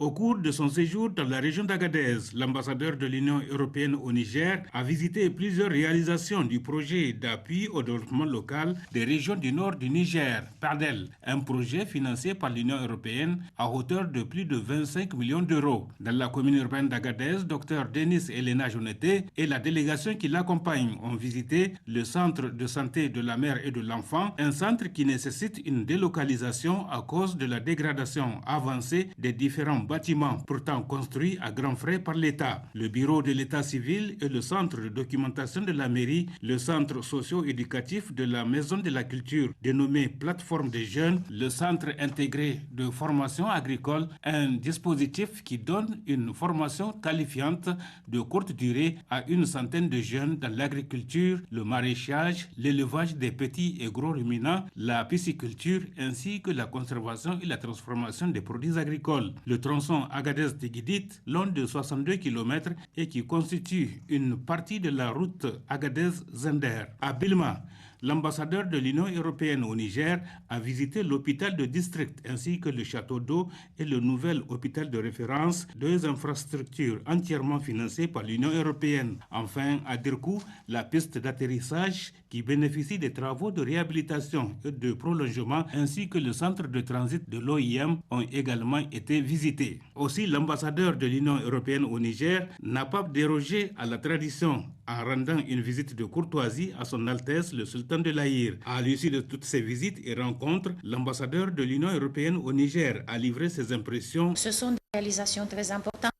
Au cours de son séjour dans la région d'Agadez, l'ambassadeur de l'Union européenne au Niger a visité plusieurs réalisations du projet d'appui au développement local des régions du nord du Niger, PADEL, un projet financé par l'Union européenne à hauteur de plus de 25 millions d'euros. Dans la commune urbaine d'Agadez, Dr Denis Elena Joneté et la délégation qui l'accompagne ont visité le centre de santé de la mère et de l'enfant, un centre qui nécessite une délocalisation à cause de la dégradation avancée des différents bâtiments pourtant construits à grands frais par l'État. Le bureau de l'État civil et le centre de documentation de la mairie, le centre socio-éducatif de la maison de la culture dénommé Plateforme des jeunes, le centre intégré de formation agricole, un dispositif qui donne une formation qualifiante de courte durée à une centaine de jeunes dans l'agriculture, le maraîchage, l'élevage des petits et gros ruminants, la pisciculture ainsi que la conservation et la transformation des produits agricoles. Le tronçon Agadez-Tigidit, long de 62 km et qui constitue une partie de la route Agadez-Zender. À Bilma, l'ambassadeur de l'Union européenne au Niger a visité l'hôpital de district ainsi que le château d'eau et le nouvel hôpital de référence, deux infrastructures entièrement financées par l'Union européenne. Enfin, à Dirkou, la piste d'atterrissage qui bénéficie des travaux de réhabilitation et de prolongement ainsi que le centre de transit de l'OIM ont également été visités. Aussi, l'ambassadeur de l'Union européenne au Niger n'a pas dérogé à la tradition en rendant une visite de courtoisie à son Altesse le Sultan de l'Aïr. À l'issue de toutes ces visites et rencontres, l'ambassadeur de l'Union européenne au Niger a livré ses impressions. Ce sont des réalisations très importantes.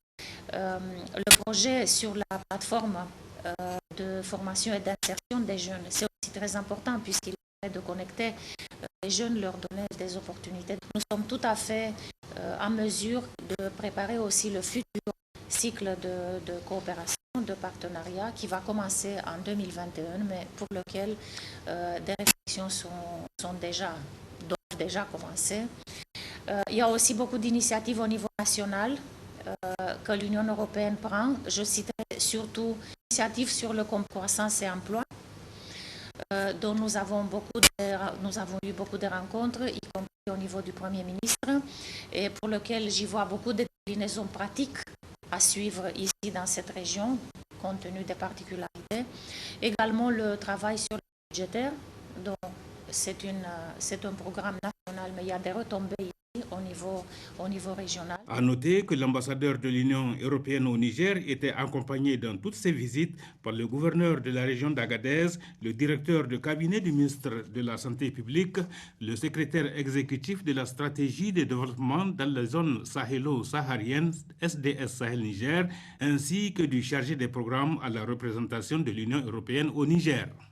Le projet sur la plateforme de formation et d'insertion des jeunes, c'est aussi très important puisqu'il permet de connecter les jeunes, leur donner des opportunités. Nous sommes tout à fait en mesure de préparer aussi le futur cycle de coopération, de partenariat qui va commencer en 2021, mais pour lequel des réflexions doivent déjà commencer. Il y a aussi beaucoup d'initiatives au niveau national que l'Union européenne prend. Je citerai surtout l'initiative sur le croissance et emploi, dont nous avons eu beaucoup de rencontres, y compris au niveau du Premier ministre, et pour lequel j'y vois beaucoup de déclinaisons pratiques à suivre ici dans cette région, compte tenu des particularités. Également le travail sur le budgétaire, donc c'est un programme national, mais il y a des retombées ici au niveau régional. À noter que l'ambassadeur de l'Union européenne au Niger était accompagné dans toutes ses visites par le gouverneur de la région d'Agadez, le directeur de cabinet du ministre de la Santé publique, le secrétaire exécutif de la stratégie de développement dans la zone sahélo-saharienne SDS Sahel Niger, ainsi que du chargé des programmes à la représentation de l'Union européenne au Niger.